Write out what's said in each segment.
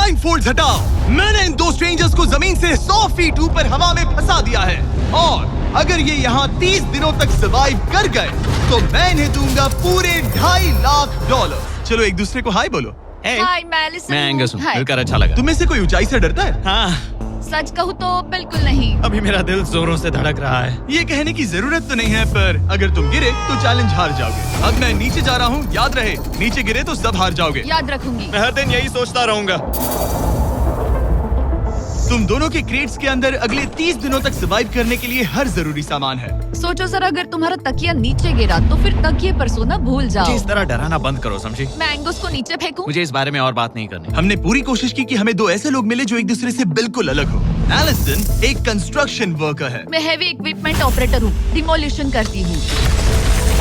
Blind folds हटाओ। मैंने इन दो स्ट्रेंजर्स को जमीन से 100 फीट ऊपर हवा में फंसा दिया है और अगर ये यहाँ 30 दिनों तक सर्वाइव कर गए तो मैं इन्हें दूंगा पूरे $2.5 लाख। चलो एक दूसरे को हाय बोलो। हाय मैं एलिसन मैं एंगस हूँ, हाय। मिलकर अच्छा लगा। तुम्हें से कोई ऊंचाई से डरता है? हाँ, सच कहूँ तो बिल्कुल नहीं। अभी मेरा दिल जोरों से धड़क रहा है। ये कहने की जरूरत तो नहीं है, पर अगर तुम गिरे तो चैलेंज हार जाओगे। अब मैं नीचे जा रहा हूँ, याद रहे नीचे गिरे तो सब हार जाओगे। याद रखूंगी। मैं हर दिन यही सोचता रहूंगा। तुम दोनों के क्रेट्स के अंदर अगले 30 दिनों तक सर्वाइव करने के लिए हर जरूरी सामान है। सोचो सर, अगर तुम्हारा तकिया नीचे गिरा तो फिर तकिए पर सोना भूल मुझे जाओ। इस तरह डराना बंद करो, समझी? मैं एंगस को नीचे फेंकूं? मुझे इस बारे में और बात नहीं करनी। हमने पूरी कोशिश की कि हमें दो ऐसे लोग मिले जो एक दूसरे से बिल्कुल अलग हो। एलिसन एक कंस्ट्रक्शन वर्कर है मैं हेवी इक्विपमेंट ऑपरेटर हूँ, डिमोलिशन करती हूँ।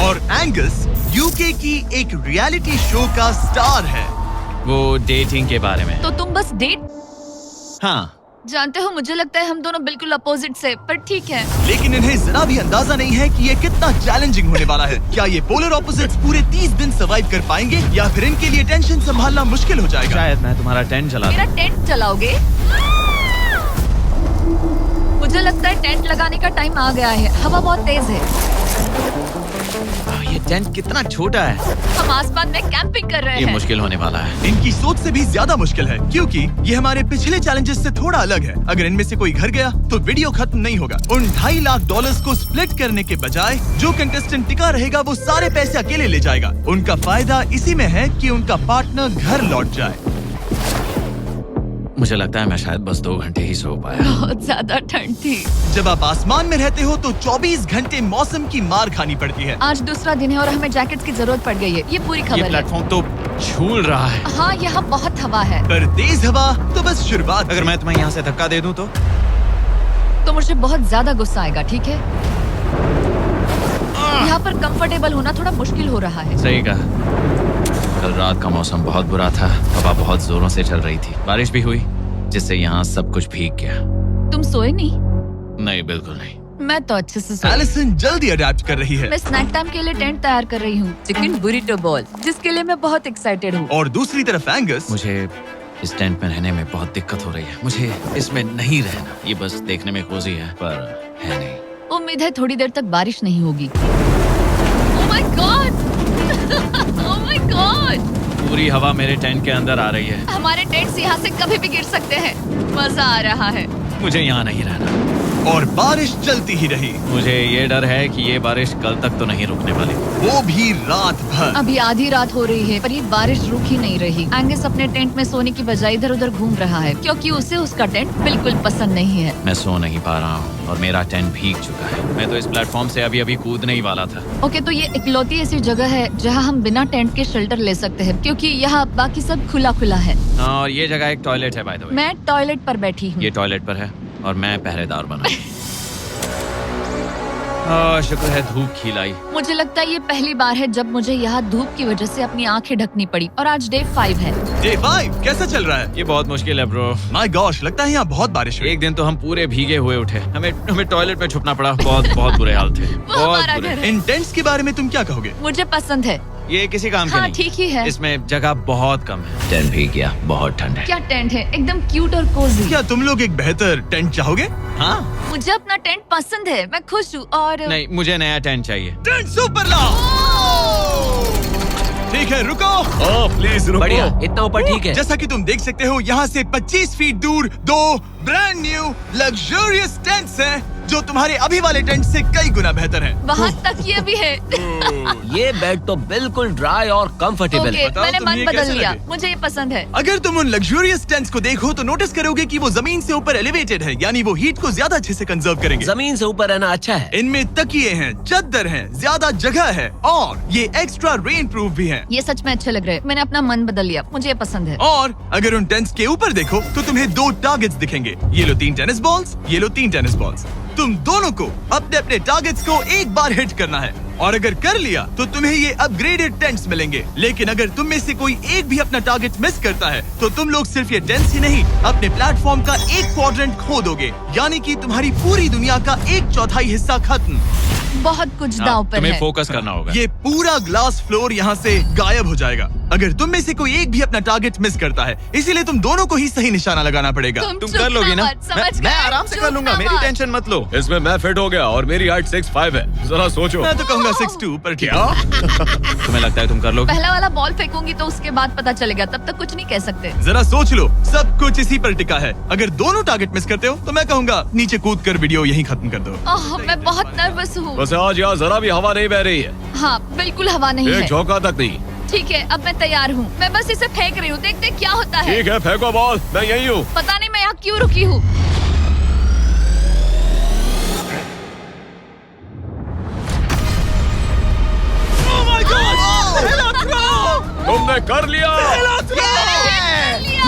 और एंगस यूके की एक रियलिटी शो का स्टार है। वो डेटिंग के बारे में। तो तुम बस डेट हाँ, जानते हो, मुझे लगता है हम दोनों बिल्कुल अपोजिट से, पर ठीक है। लेकिन इन्हें जरा भी अंदाजा नहीं है कि ये कितना चैलेंजिंग होने वाला है। क्या ये पोलर ऑपोजिट्स पूरे 30 दिन सर्वाइव कर पाएंगे या फिर इनके लिए टेंशन संभालना मुश्किल हो जाएगा? शायद मैं तुम्हारा टेंट चला मेरा टेंट चलाओगे? मुझे लगता है टेंट लगाने का टाइम आ गया है। हवा बहुत तेज है। ये टेंट कितना छोटा है। हम आसमान में कैंपिंग कर रहे ये हैं। मुश्किल होने वाला है। इनकी सोच से भी ज्यादा मुश्किल है क्योंकि ये हमारे पिछले चैलेंजेस से थोड़ा अलग है। अगर इनमें से कोई घर गया तो वीडियो खत्म नहीं होगा। उन $2.5 लाख को स्प्लिट करने के बजाय जो कंटेस्टेंट टिका रहेगा वो सारे पैसे अकेले ले जाएगा। उनका फायदा इसी में है कि उनका पार्टनर घर लौट जाए। मुझे लगता है मैं शायद बस 2 घंटे ही सो पाया। बहुत ज्यादा ठंड थी। जब आप आसमान में रहते हो तो 24 घंटे मौसम की मार खानी पड़ती है। आज दूसरा दिन है और हमें जैकेट्स की जरूरत पड़ गई है। ये पूरी ये खबर है। प्लेटफॉर्म तो झूल रहा है। हाँ, यहाँ बहुत हवा है। पर तेज हवा तो बस शुरुआत। अगर मैं तुम्हें यहाँ से धक्का दे दूं तो मुझे बहुत ज्यादा गुस्सा आएगा, ठीक है? यहाँ पर कंफर्टेबल होना थोड़ा मुश्किल हो रहा है। सही कहा। कल रात का मौसम बहुत बुरा था। हवा बहुत जोरों से चल रही थी। बारिश भी हुई जिससे यहाँ सब कुछ भीग गया। तुम सोए नहीं? नहीं, बिल्कुल नहीं। मैं तो अच्छे से सोई। एलिसन जल्दी अडेप्ट कर रही है मैं स्नैक टाइम के लिए टेंट तैयार कर रही हूँ, चिकन बुरिटो बॉल, जिसके लिए मैं बहुत एक्साइटेड हूँ। और दूसरी तरफ एंगस मुझे इस टेंट में रहने में बहुत दिक्कत हो रही है। मुझे इसमें नहीं रहना। ये बस देखने में कोजी है पर है नहीं। उम्मीद है थोड़ी देर तक बारिश नहीं होगी। Oh my God! Oh my God! पूरी हवा मेरे टेंट के अंदर आ रही है। हमारे टेंट्स यहाँ से कभी भी गिर सकते हैं। मजा आ रहा है। मुझे यहाँ नहीं रहना। और बारिश चलती ही रही। मुझे ये डर है कि ये बारिश कल तक तो नहीं रुकने वाली। वो भी रात भर। अभी आधी रात हो रही है पर ये बारिश रुक ही नहीं रही। एंगस अपने टेंट में सोने की बजाय इधर उधर घूम रहा है क्योंकि उसे उसका टेंट बिल्कुल पसंद नहीं है। मैं सो नहीं पा रहा हूँ और मेरा टेंट भीग चुका है। मैं तो इस प्लेटफॉर्म से अभी कूदने ही वाला था। ओके, तो ये इकलौती ऐसी जगह है जहाँ हम बिना टेंट के शेल्टर ले सकते हैं क्योंकि यहाँ बाकी सब खुला खुला है। और ये जगह एक टॉयलेट है बाय द वे। मैं टॉयलेट पर बैठी हूँ। ये टॉयलेट पर है और मैं पहरेदार बना। शुक्र है धूप खिलाई। मुझे लगता है ये पहली बार है जब मुझे यहाँ धूप की वजह से अपनी आंखें ढकनी पड़ी और आज डे 5 है। डे 5 कैसा चल रहा है? ये बहुत मुश्किल है ब्रो। माय गॉश, लगता है यहाँ बहुत बारिश हुई। एक दिन तो हम पूरे भीगे हुए उठे। हमें टॉयलेट में छुपना पड़ा। बहुत बुरे हाल थे। वो हमारा घर है। इन टेंट्स के बारे में तुम क्या कहोगे? मुझे पसंद है। ये किसी काम का हाँ, नहीं। ठीक ही है। इसमें जगह बहुत कम है। टेंट भीग गया, बहुत ठंड है। क्या टेंट है, एकदम क्यूट और कोजी। क्या तुम लोग एक बेहतर टेंट चाहोगे? हाँ? मुझे अपना टेंट पसंद है, मैं खुश हूँ। और नहीं, मुझे नया टेंट चाहिए। टेंट सुपर लाओ। ठीक है, रुको। प्लीज रुको। बढ़िया, इतना ऊपर ठीक है। जैसा कि तुम देख सकते हो यहाँ से 25 फीट दूर 2 ब्रांड न्यू लग्जरियस टेंट्स हैं जो तुम्हारे अभी वाले टेंट से कई गुना बेहतर हैं। वहाँ तकिए भी है। ये बेड तो बिल्कुल ड्राई और कंफर्टेबल ओके, है। बताओ मैंने तुम्हें मन ये बदल कैसे लिया। लगे? मुझे ये पसंद है। अगर तुम उन लग्जरियस टेंट्स को देखो तो नोटिस करोगे कि वो जमीन से ऊपर एलिवेटेड है, यानी वो हीट को ज्यादा अच्छे से कंजर्व करेंगे। जमीन से ऊपर रहना अच्छा है। इनमें तकिए हैं, चद्दर हैं, ज्यादा जगह है और ये एक्स्ट्रा रेन प्रूफ भी हैं। ये सच में अच्छे लग रहे हैं। मैंने अपना मन बदल लिया, मुझे ये पसंद है। और अगर उन टेंट्स के ऊपर देखो तो तुम्हें 2 टारगेट्स दिखेंगे। ये लो 3 टेनिस बॉल्स, ये लो 3 टेनिस बॉल्स। तुम दोनों को अपने अपने टारगेट्स को एक बार हिट करना है। और अगर कर लिया तो तुम्हें ये अपग्रेडेड टेंट्स मिलेंगे। लेकिन अगर तुम में से कोई एक भी अपना टारगेट मिस करता है तो तुम लोग सिर्फ ये टेंट्स ही नहीं, अपने प्लेटफॉर्म का एक क्वाड्रेंट खो दोगे, यानी कि तुम्हारी पूरी दुनिया का 1/4 हिस्सा खत्म। बहुत कुछ दांव पर तुम्हें है। फोकस करना होगा। ये पूरा ग्लास फ्लोर यहाँ से गायब हो जाएगा अगर तुम में से कोई एक भी अपना टारगेट मिस करता है, इसीलिए तुम दोनों को ही सही निशाना लगाना पड़ेगा। तुम कर लोगी ना? मैं आराम से कर लूंगा, मेरी टेंशन मत लो। इसमें मैं फिट हो गया और मेरी हाइट 6'5" है। जरा सोचो। मैं तो कहूँगा 6'2", पर क्या? तुम्हें लगता है तुम कर लोगे? पहला वाला बॉल फेंकूंगी तो उसके बाद पता चलेगा, तब तक कुछ नहीं कह सकते। जरा सोच लो, सब कुछ इसी पर टिका है। अगर दोनों टारगेट मिस करते हो तो मैं कहूँगा नीचे कूद कर वीडियो यहीं खत्म कर दो। ओह, मैं बहुत नर्वस हूँ। बस आज यहाँ जरा भी हवा नहीं बह रही है, हाँ, बिल्कुल हवा नहीं एक है। झोंका तक नहीं। ठीक है, अब मैं तैयार हूँ। मैं बस इसे फेंक रही हूँ, देखते क्या होता है। ठीक है, फेंको बॉल, मैं यही हूँ। पता नहीं मैं यहाँ क्यों रुकी हूँ। तुमने कर लिया। लिया।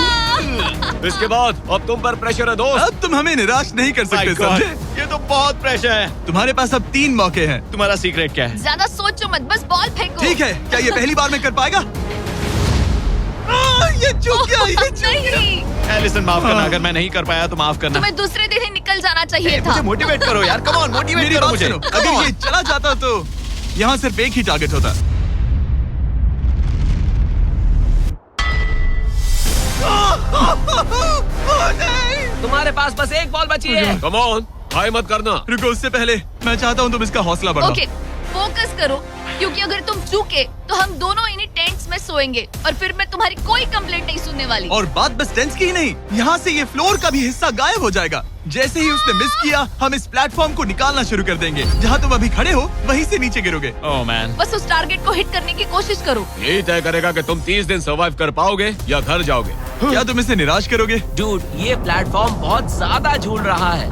इसके बाद अब तुम पर प्रेशर है दोस्त। अब तुम हमें निराश नहीं कर सकते, समझे? ये तो बहुत प्रेशर है। तुम्हारे पास अब 3 मौके हैं। तुम्हारा सीक्रेट क्या है? ज्यादा सोचो मत, बस बॉल फेंको। ठीक है, क्या ये पहली बार में कर पाएगा? ये चूक गया, ये ओह, चूक गया। नहीं, एलिसन माफ करना, अगर मैं नहीं कर पाया तो माफ करना। तुम्हें दूसरे दिन ही निकल जाना चाहिए था। मुझे मोटिवेट करो यार, कम ऑन, मोटिवेट मेरी करो बात मुझे। सुनो, अगर ये चला जाता तो यहाँ सिर्फ एक ही टारगेट होता। तुम्हारे पास बस एक बॉल बची है। कम ऑन, हाय मत करना। रुको, उससे पहले मैं चाहता हूँ तुम इसका हौसला बढ़ाओ। ओके, फोकस करो, क्योंकि अगर तुम चूके तो हम दोनों इन्हीं टेंट्स में सोएंगे और फिर मैं तुम्हारी कोई कंप्लेंट नहीं सुनने वाली। और बात बस टेंस की ही नहीं, यहाँ से ये फ्लोर का भी हिस्सा गायब हो जाएगा। जैसे ही उसने मिस किया, हम इस प्लेटफॉर्म को निकालना शुरू कर देंगे। जहाँ तुम अभी खड़े हो वहीं से नीचे गिरोगे। ओह मैन, बस उस टारगेट को हिट करने की कोशिश करो। यही तय करेगा कि तुम 30 दिन सर्वाइव कर पाओगे या घर जाओगे। क्या तुम इसे निराश करोगे? डूड, ये प्लेटफॉर्म बहुत ज्यादा झूल रहा है।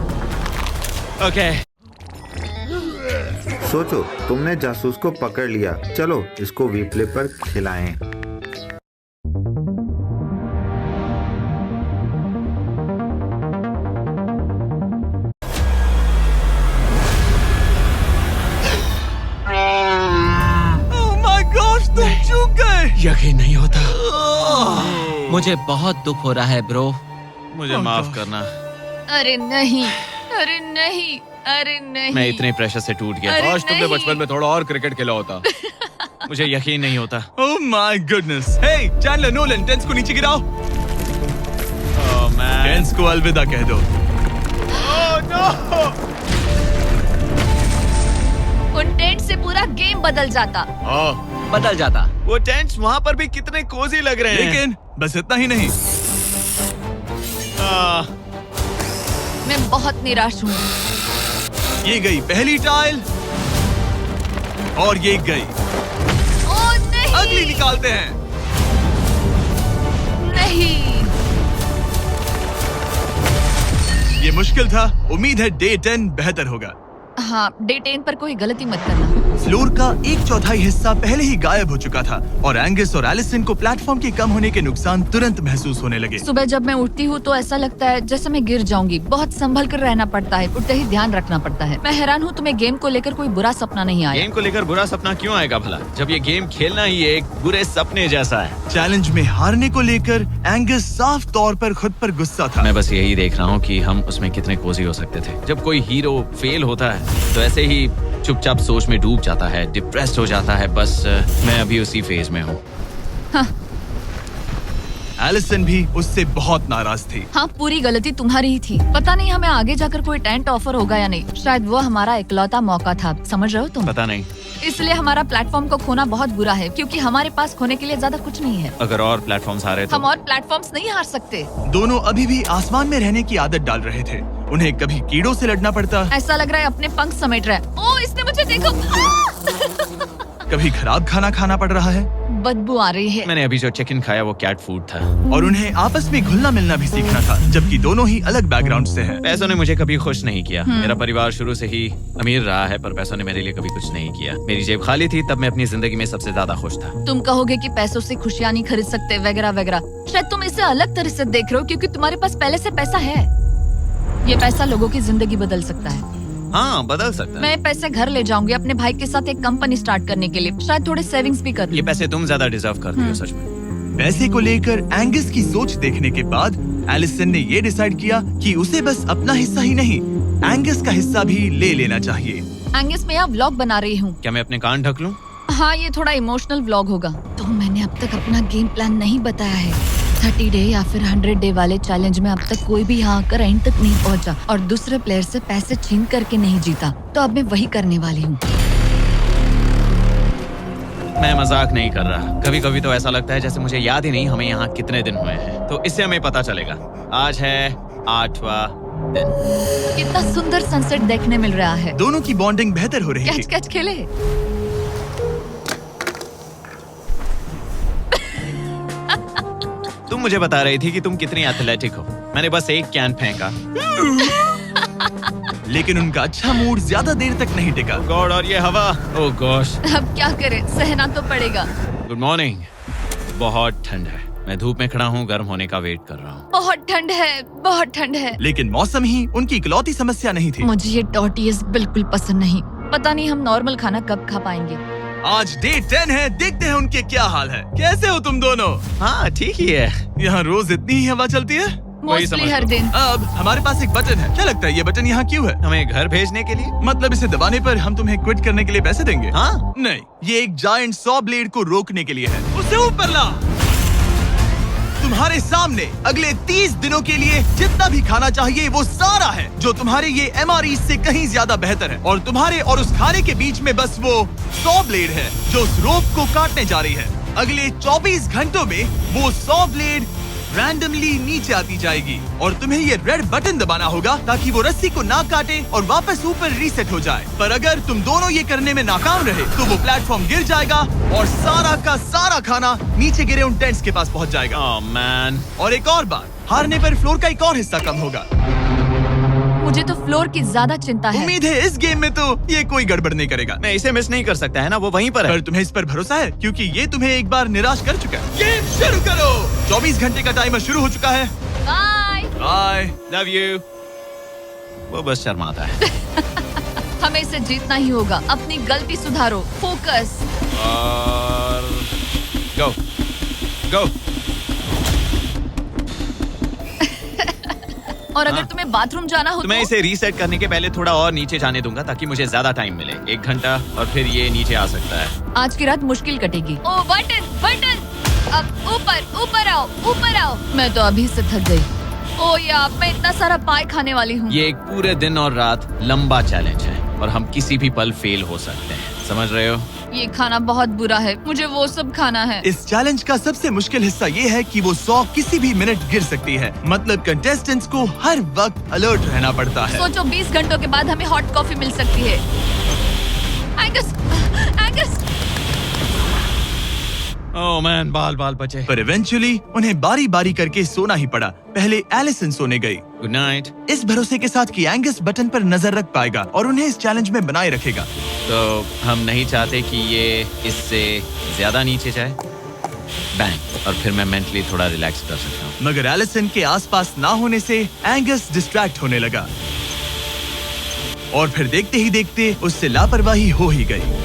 ओके। सोचो, तुमने जासूस को पकड़ लिया, चलो इसको वीप्ले पर खिलाएं। ओह माय गॉश, तुम चूक गए। यकीन नहीं होता। मुझे बहुत दुख हो रहा है ब्रो। मुझे माफ करना, अरे नहीं, अरे नहीं, अरे नहीं। मैं इतने प्रेशर से टूट गया। अरे आज तुमने नहीं। बचपन में थोड़ा और क्रिकेट खेला होता। मुझे यकीन नहीं होता। Oh my goodness. Hey Chandler, Nolan, टेंस को नीचे गिराओ। ओह मैन, टेंस को अलविदा कह दो। उन टेंट से पूरा गेम बदल जाता। हाँ, बदल जाता। वो टेंट्स वहाँ पर भी कितने कोजी लग रहे हैं। लेकिन बस इतना ही नहीं, मैं बहुत निराश हूँ। ये गई पहली टाइल और ये गई। ओह नहीं, अगली निकालते हैं। नहीं। ये मुश्किल था, उम्मीद है डे 10 बेहतर होगा। हाँ, डे 10 पर कोई गलती मत करना। फ्लोर का 1/4 हिस्सा पहले ही गायब हो चुका था और एंगस और एलिसन को प्लेटफॉर्म के कम होने के नुकसान तुरंत महसूस होने लगे। सुबह जब मैं उठती हूँ तो ऐसा लगता है जैसे मैं गिर जाऊंगी। बहुत संभल कर रहना पड़ता है, उठते ही ध्यान रखना पड़ता है। मैं हैरान हूँ तुम्हें गेम को लेकर कोई बुरा सपना नहीं आया। गेम को लेकर बुरा सपना क्यों आएगा भला, जब ये गेम खेलना ही एक बुरे सपने जैसा है। चैलेंज में हारने को लेकर एंगस साफ तौर पर खुद पर गुस्सा था। मैं बस यही देख रहा हूँ कि हम उसमें कितने कोजी हो सकते थे। जब कोई हीरो फेल होता है तो ऐसे ही चुपचाप सोच में डूब जाता है, डिप्रेस्ड हो जाता है। बस मैं अभी उसी फेज में हूँ। एलिसन भी उससे बहुत नाराज थी। हाँ, पूरी गलती तुम्हारी ही थी। पता नहीं हमें आगे जाकर कोई टेंट ऑफर होगा या नहीं। शायद वो हमारा इकलौता मौका था, समझ रहे हो तुम? पता नहीं, इसलिए हमारा प्लेटफॉर्म को खोना बहुत बुरा है, क्योंकि हमारे पास खोने के लिए ज्यादा कुछ नहीं है। अगर और प्लेटफॉर्म्स आ रहे हम तो। और प्लेटफॉर्म्स नहीं हार सकते। दोनों अभी भी आसमान में रहने की आदत डाल रहे थे। उन्हें कभी कीड़ों से लड़ना पड़ता, ऐसा लग रहा है अपने पंख समेट रहा है। ओह, इसने मुझे देखो। कभी खराब खाना खाना पड़ रहा है बदबू आ रही है। मैंने अभी जो चिकन खाया वो कैट फूड था। और उन्हें आपस में घुलना मिलना भी सीखना था, जबकि दोनों ही अलग बैकग्राउंड से हैं। पैसों ने मुझे कभी खुश नहीं किया। मेरा परिवार शुरू से ही अमीर रहा है, पर पैसों ने मेरे लिए कभी कुछ नहीं किया। मेरी जेब खाली थी तब मैं अपनी जिंदगी में सबसे ज्यादा खुश था। तुम कहोगे कि पैसों से खुशियां नहीं खरीद सकते वगैरह वगैरह। शायद तुम इसे अलग तरह से देख रहे हो, क्योंकि तुम्हारे पास पहले से पैसा है। ये पैसा लोगों की जिंदगी बदल सकता है। हाँ, बदल सकता है। मैं पैसे घर ले जाऊंगी अपने भाई के साथ एक कंपनी स्टार्ट करने के लिए, शायद थोड़े सेविंग्स भी कर ये लूं। पैसे तुम ज्यादा डिजर्व करती हो सच में। पैसे को लेकर एंगस की सोच देखने के बाद एलिसन ने ये डिसाइड किया कि उसे बस अपना हिस्सा ही नहीं, एंगस का हिस्सा भी ले लेना चाहिए। एंगस, मैं यहाँ व्लॉग बना रही हूँ। क्या मैं अपने कान ढक लूं? हाँ, ये थोड़ा इमोशनल व्लॉग होगा। तो मैंने अब तक अपना गेम प्लान नहीं बताया है। 30 डे या फिर 100 डे वाले चैलेंज में अब तक कोई भी यहाँ आकर एंड तक नहीं पहुँचा और दूसरे प्लेयर से पैसे छीन करके नहीं जीता। तो अब मैं वही करने वाली हूँ। मैं मजाक नहीं कर रहा। कभी कभी तो ऐसा लगता है जैसे मुझे याद ही नहीं हमें यहाँ कितने दिन हुए हैं। तो इससे हमें पता चलेगा। आज है 8वां दिन। कितना सुंदर सनसेट देखने मिल रहा है। दोनों की बॉन्डिंग बेहतर हो रही कैच थी। कैच खेले। तुम मुझे बता रही थी कि तुम कितनी एथलेटिक हो। मैंने बस एक कैन फेंका। लेकिन उनका अच्छा मूड ज्यादा देर तक नहीं टिका। गॉड, और ये हवा। ओह गॉश। अब क्या करें, सहना तो पड़ेगा। Good morning. बहुत ठंड है। मैं धूप में खड़ा हूँ, गर्म होने का वेट कर रहा हूँ। बहुत ठंड है, बहुत ठंड है। लेकिन मौसम ही उनकी इकलौती समस्या नहीं थी। मुझे ये टॉर्टियस बिल्कुल पसंद नहीं। पता नहीं हम नॉर्मल खाना कब खा पाएंगे। आज डे 10 है, देखते हैं उनके क्या हाल है। कैसे हो तुम दोनों? हाँ, ठीक ही है। यहाँ रोज इतनी ही हवा चलती है? वही समझ मोस्टली हर लो। दिन। अब हमारे पास एक बटन है। क्या लगता है ये बटन यहाँ क्यों है? हमें घर भेजने के लिए? मतलब इसे दबाने पर हम तुम्हें क्विट करने के लिए पैसे देंगे? हाँ। नहीं, ये एक जायंट सॉ ब्लेड को रोकने के लिए है। उसे ऊपर ला। तुम्हारे सामने अगले 30 दिनों के लिए जितना भी खाना चाहिए वो सारा है, जो तुम्हारे ये MRE से कहीं ज्यादा बेहतर है। और तुम्हारे और उस खाने के बीच में बस वो सॉ ब्लेड है जो उस रोप को काटने जा रही है। अगले 24 घंटों में वो सॉ ब्लेड रैंडमली नीचे आती जाएगी और तुम्हें ये रेड बटन दबाना होगा ताकि वो रस्सी को ना काटे और वापस ऊपर रीसेट हो जाए। पर अगर तुम दोनों ये करने में नाकाम रहे तो वो प्लेटफॉर्म गिर जाएगा और सारा का सारा खाना नीचे गिरे उन टेंट्स के पास पहुंच जाएगा। Oh man. और एक और बात, हारने पर फ्लोर का एक और हिस्सा कम होगा। मुझे तो फ्लोर की ज्यादा चिंता है। उम्मीद है इस गेम में तो ये कोई गड़बड़ नहीं करेगा। मैं इसे मिस नहीं कर सकता है ना, वो वहीं पर है। पर तुम्हें इस पर भरोसा है क्योंकि ये तुम्हें एक बार निराश कर चुका है। गेम शुरू करो। 24 घंटे का टाइमर शुरू हो चुका है। बाय। बाय। Love you. वो बस शर्माता है। हमें इसे जीतना ही होगा। अपनी गलती सुधारो। फोकस। और गो गो। और अगर हाँ। तुम्हें बाथरूम जाना हो तो मैं तो इसे रीसेट करने के पहले थोड़ा और नीचे जाने दूंगा ताकि मुझे ज्यादा टाइम मिले। 1 घंटा और फिर ये नीचे आ सकता है। आज की रात मुश्किल कटेगी। ओ बटन बटन, अब ऊपर ऊपर आओ, ऊपर आओ। मैं तो अभी से थक गई। ओ यार, मैं इतना सारा पाई खाने वाली हूँ। ये एक पूरे दिन और रात लंबा चैलेंज है और हम किसी भी पल फेल हो सकते हैं। समझ रहे हो? ये खाना बहुत बुरा है। मुझे वो सब खाना है। इस चैलेंज का सबसे मुश्किल हिस्सा ये है कि वो 100 किसी भी मिनट गिर सकती है। मतलब कंटेस्टेंट्स को हर वक्त अलर्ट रहना पड़ता है। सोचो 20 घंटों के बाद हमें हॉट कॉफी मिल सकती है। Angus, Angus. ओह मैन, बाल बाल बचे। पर इवेंचुअली उन्हें बारी बारी करके सोना ही पड़ा। पहले एलिसन सोने गई, गुड नाइट। इस भरोसे के साथ कि एंगस बटन पर नजर रख पाएगा और उन्हें इस चैलेंज में बनाए रखेगा। तो हम नहीं चाहते कि ये इससे ज्यादा नीचे जाए। बैंग। और फिर मैं मेंटली थोड़ा रिलैक्स कर सकता हूँ। मगर एलिसन के आसपास ना होने से एंगस डिस्ट्रैक्ट होने लगा और फिर देखते ही देखते उससे लापरवाही हो ही गई।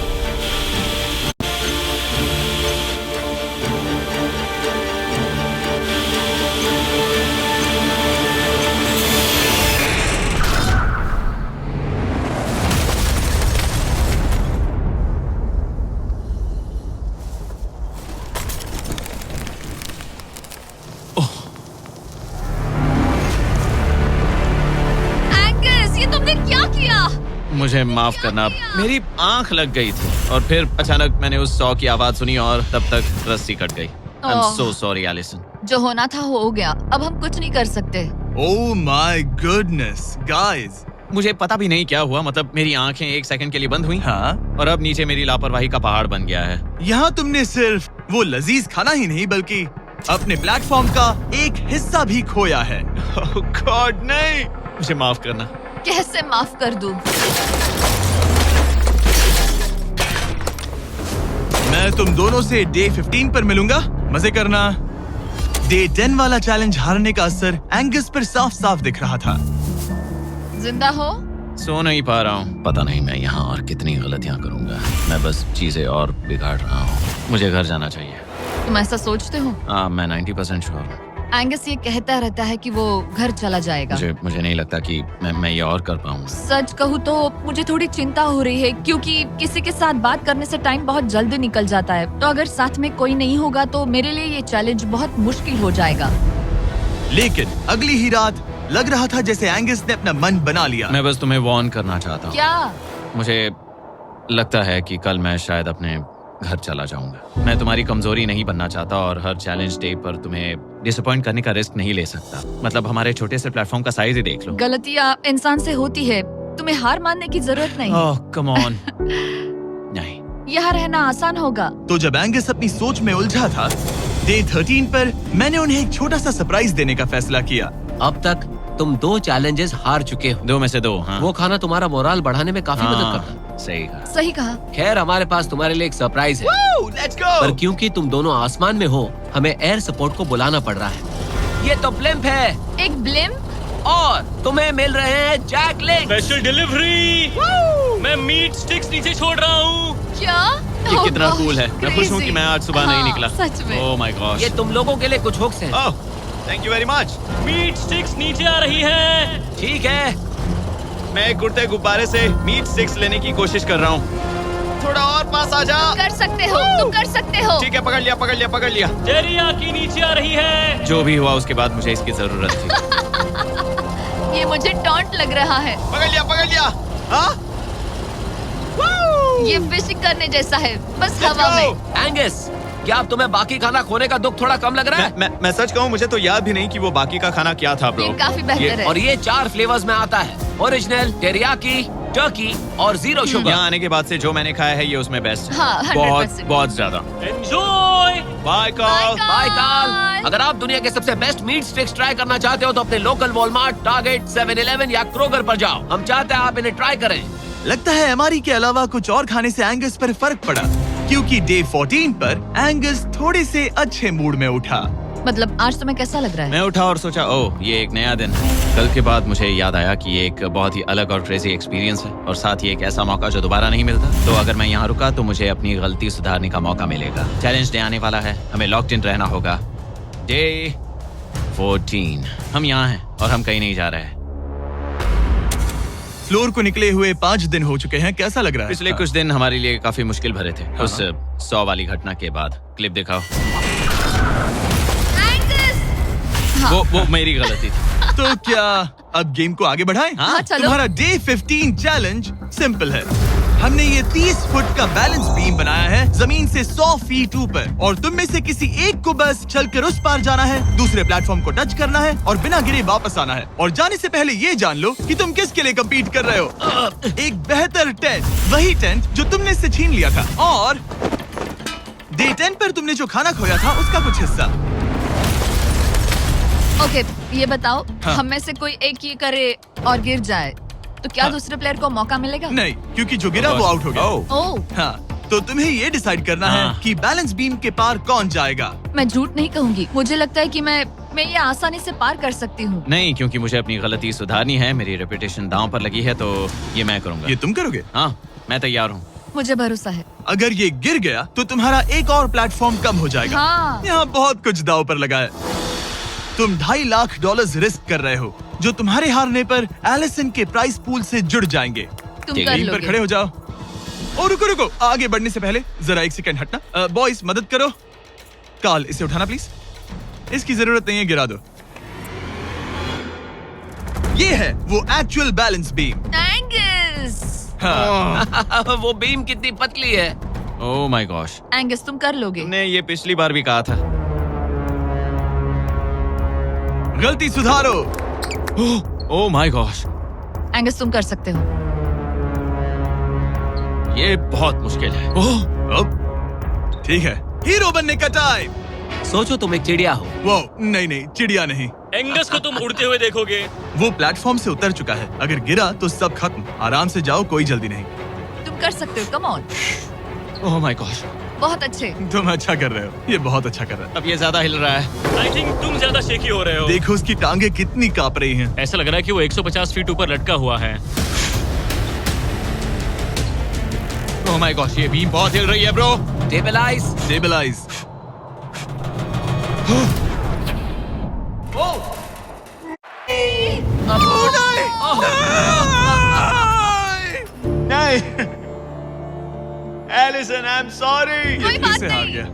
एंगस, ये तुमने क्या किया? मुझे माफ करना, मेरी आंख लग गई थी और फिर अचानक मैंने उस सॉ की आवाज सुनी और तब तक रस्सी कट गई। I am oh. So sorry Allison. जो होना था हो गया। अब हम कुछ नहीं कर सकते। ओह माय गुडनेस गाइस। मुझे पता भी नहीं क्या हुआ। मतलब मेरी आंखें 1 सेकंड के लिए बंद हुई हाँ, और अब नीचे मेरी लापरवाही का पहाड़ बन गया है। यहाँ तुमने सिर्फ वो लजीज खाना ही नहीं बल्कि अपने प्लेटफॉर्म का एक हिस्सा भी खोया है। ओह गॉड, नहीं। मुझे माफ करना। कैसे माफ कर दूं? मैं तुम दोनों से डे 15 पर मिलूंगा। मजे करना। डे 10 वाला चैलेंज हारने का असर एंगस पर साफ साफ दिख रहा था। जिंदा हो? सो नहीं पा रहा हूँ। पता नहीं मैं यहाँ और कितनी गलतियाँ करूँगा। मैं बस चीजें और बिगाड़ रहा हूँ। मुझे घर जाना चाहिए। तुम ऐसा सोचते हो? हाँ, मैं 90% श्योर हूँ। एंगस ये कहता रहता है कि वो घर चला जाएगा। मुझे नहीं लगता कि मैं ये और कर पाऊंगा। सच कहूँ तो मुझे थोड़ी चिंता हो रही है, क्योंकि किसी के साथ बात करने से टाइम बहुत जल्दी निकल जाता है। तो अगर साथ में कोई नहीं होगा तो मेरे लिए ये चैलेंज बहुत मुश्किल हो जाएगा। लेकिन अगली ही रात लग रहा था जैसे एंगस ने अपना मन बना लिया। मैं बस तुम्हें वार्न करना चाहता हूँ। क्या? मुझे लगता है कि कल मैं शायद अपने घर चला जाऊंगा। मैं तुम्हारी कमजोरी नहीं बनना चाहता और हर चैलेंज डे पर तुम्हें डिसअपॉइंट करने का रिस्क नहीं ले सकता। मतलब हमारे छोटे से प्लेटफॉर्म का साइज ही देख लो। गलतियाँ इंसान से होती है, तुम्हें हार मानने की जरूरत नहीं। ओह कम ऑन। नहीं, यहाँ रहना आसान होगा। तो जब एंगस अपनी सोच में उलझा था, डे 13 पर मैंने उन्हें एक छोटा सा सरप्राइज देने का फैसला किया। अब तक तुम 2 चैलेंजेस हार चुके हो। 2 में से 2। हाँ, वो खाना तुम्हारा मोराल बढ़ाने में काफी मदद हाँ, करता है। सही कहा। सही कहा। खैर, हमारे पास तुम्हारे लिए एक सरप्राइज है। Let's go. पर क्योंकि तुम दोनों आसमान में हो, हमें एयर सपोर्ट को बुलाना पड़ रहा है। ये तो ब्लिम्प है एक ब्लिम? और तुम्हें मिल रहे हैं जैक लिंक। Special delivery. मैं मीट स्टिक्स नीचे छोड़ रहा हूँ। क्या? ये Oh कितना gosh, कूल है। मैं खुश हूँ कि crazy। मैं आज सुबह नहीं हाँ, निकला। सच में। Oh my gosh. ये तुम लोगों के लिए कुछ हुक्स हैं। Oh, thank you very much. Meat sticks नीचे आ रही है। ठीक है, मैं एक उड़ते गुब्बारे से मीट स्टिक्स लेने की कोशिश कर रहा हूँ। थोड़ा और पास आ जा। कर सकते हो, तुम कर सकते हो। ठीक है, पकड़ लिया, पकड़ लिया, पकड़ लिया। टेरियाकी नीचे आ रही है। जो भी हुआ उसके बाद मुझे इसकी जरूरत थी। ये मुझे टॉन्ट लग रहा है। पकड़ लिया, पकड़ लिया। हाँ? ये फिशिंग करने जैसा है, बस हवा में। एंगस, क्या अब तुम्हें बाकी खाना खोने का दुख थोड़ा कम लग रहा है? मैं सच कहूँ, मुझे तो याद भी नहीं कि वो बाकी का खाना क्या था ब्रो। ये काफी बेहतर है। और ये 4 फ्लेवर्स में आता है, ओरिजिनल, टेरियाकी, टर्की और 0 शुगर। यहाँ आने के बाद से जो मैंने खाया है ये उसमें बेस्ट है। हाँ, 100%। बहुत ज्यादा। एंजॉय। Bye call. बाय काल। अगर आप दुनिया के सबसे बेस्ट मीट स्टिक्स ट्राई करना चाहते हो तो अपने लोकल वॉलमार्ट, टारगेट, 7-Eleven या क्रोगर पर जाओ। हम चाहते हैं आप इन्हें ट्राई करें। लगता है एमआरई के अलावा कुछ और खाने से एंगस पर फर्क पड़ा, क्योंकि डे 14 पर एंगस थोड़े से अच्छे मूड में उठा। मतलब आज तुम्हें कैसा लग रहा है? मैं उठा और सोचा, ओह ये एक नया दिन है। कल के बाद मुझे याद आया कि ये एक बहुत ही अलग और क्रेजी एक्सपीरियंस है और साथ ही एक ऐसा मौका जो दोबारा नहीं मिलता। तो अगर मैं यहाँ रुका तो मुझे अपनी गलती सुधारने का मौका मिलेगा। चैलेंज डे आने वाला है, हमें लॉक्ड इन रहना होगा। डे 14 हम यहाँ हैं और हम कहीं नहीं जा रहे हैं। फ्लोर को निकले हुए 5 दिन हो चुके हैं। कैसा लग रहा है? पिछले कुछ दिन हमारे लिए काफी मुश्किल भरे थे। उस 100 वाली घटना के बाद। क्लिप दिखाओ। वो मेरी गलती थी। तो क्या अब गेम को आगे बढ़ाएं? हाँ, चलो। तुम्हारा डे 15 चैलेंज सिंपल है। हमने ये 30 फुट का बैलेंस बीम बनाया है जमीन से 100 फीट ऊपर, और तुम में से किसी एक को बस चलकर उस पार जाना है, दूसरे प्लेटफॉर्म को टच करना है और बिना गिरे वापस आना है। और जाने से पहले ये जान लो कि तुम किसके लिए कम्पीट कर रहे हो। एक बेहतर टेंट, वही टेंट जो तुमने इससे छीन लिया था, और डे 10 पर तुमने जो खाना खोया था उसका कुछ हिस्सा। ओके, ये बताओ, हाँ। हम में से कोई एक ये करे और गिर जाए तो क्या हाँ। दूसरे प्लेयर को मौका मिलेगा? नहीं, क्योंकि जो गिरा वो आउट हो गया। ओह, हाँ, तो तुम्हें ये डिसाइड करना है हाँ। कि बैलेंस बीम के पार कौन जाएगा। मैं झूठ नहीं कहूंगी, मुझे लगता है कि मैं ये आसानी से पार कर सकती हूँ। नहीं, क्योंकि मुझे अपनी गलती सुधारनी है। मेरी रेपुटेशन दांव पर लगी है, तो ये मैं करूंगा। ये तुम करोगे? हाँ, मैं तैयार हूँ। मुझे भरोसा है। अगर ये गिर गया तो तुम्हारा एक और प्लेटफॉर्म कम हो जाएगा। हाँ। यहाँ बहुत कुछ दाव पर लगा है। तुम $2.5 लाख रिस्क कर रहे हो, जो तुम्हारे हारने पर एलिसन के प्राइस पूल से जुड़ जाएंगे। तुम ठीक कर है, टीम पर लोगे। खड़े हो जाओ। और रुको, आगे बढ़ने से पहले जरा 1 सेकंड हटना। बॉयज मदद करो। कार्ल, इसे उठाना प्लीज। इसकी जरूरत नहीं है, गिरा दो। ये है वो एक्चुअल बैलेंस बीम। एंगस, हाँ। वो बीम कितनी पतली है। ओह माय गॉश। एंगस तुम कर लोगे। तुमने ये पिछली बार भी कहा था। गलती सुधारो। ओह माय गॉश, एंगस तुम कर सकते हो। ये बहुत मुश्किल है। अब ठीक है, हीरो बनने का टाइम। सोचो तुम एक चिड़िया हो। वो नहीं, चिड़िया नहीं। एंगस को तुम उड़ते हुए देखोगे। वो प्लेटफॉर्म से उतर चुका है। अगर गिरा तो सब खत्म। आराम से जाओ, कोई जल्दी नहीं। तुम कर सकते हो, come on. Oh my gosh, बहुत अच्छे। तुम अच्छा कर रहे हो, ये बहुत अच्छा कर रहा है। अब ये ज्यादा हिल रहा है। आई थिंक तुम ज्यादा शेकी हो रहे हो। देखो उसकी टांगे कितनी कांप रही हैं। ऐसा लग रहा है कि वो 150 फीट ऊपर लटका हुआ है। ओह माय गॉड, ये बीम बहुत हिल रही है ब्रो। स्टेबलाइज। स्टेबलाइज। नहीं, एलिसन, आई एम सॉरी। कोई बात से हार नहीं। गया।